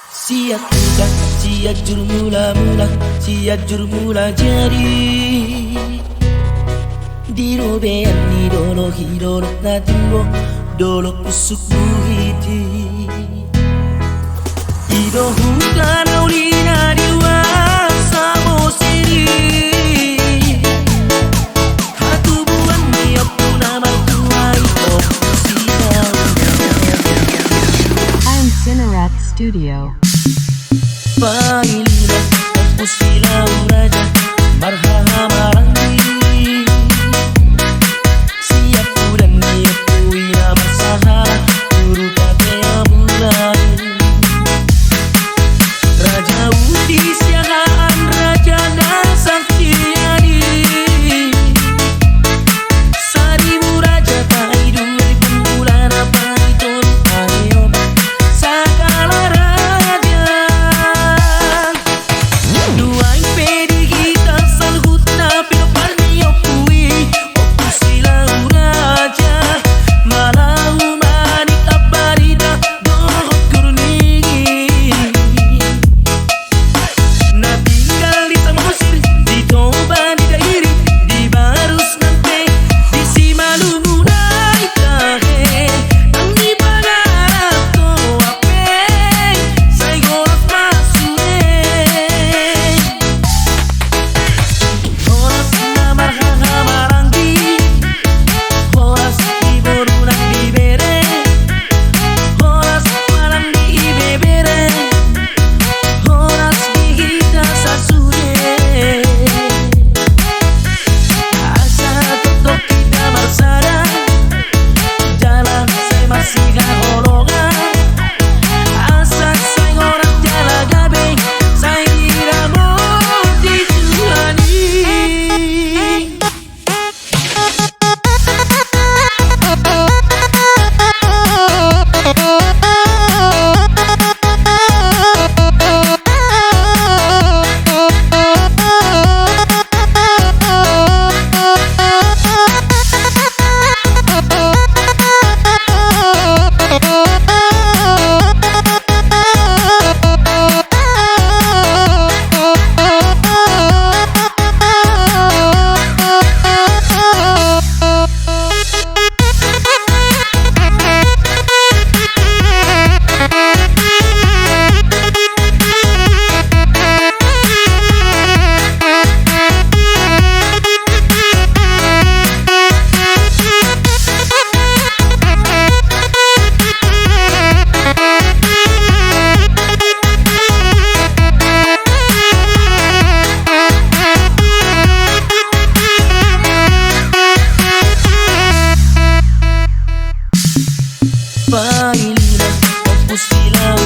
Siap buka, siap jur mula-mula, siap jur mula jadi. Diro bean ni dolo hidolo na timbo, dolo pusuk buhiti. Ido hutan ulina diwa samo siri. Hatu buan ni aku nama tuai oh siapa. I'm Cinerat Studio. Pailina pusila uraja marhaha marangi. Siap udan niapu ina marsahara guru kate amulai. Raja uti siahaan raja dasang tiadi. Sarimu raja paidu bulan apa itu ayo sakala raja. Dua impedi kita salhut tapi parmi opui opu silang raja malau manik abarida dohot kurningi. Na tinggal di Samosir, di Toba, di Dairi, di Barus Nante, di Simalungu Naitahe, ang di pangarap ko apeng, say goros masuneng. Oras na marhaha maranggi, oras ibor ulang dibere, oras malang diibebere, oras bihita sasude. Asa totok kita marsada, jalan saya masih kahologan. Asa saya orang jalan gabe, saya diramut ditulani. Pailina opus silau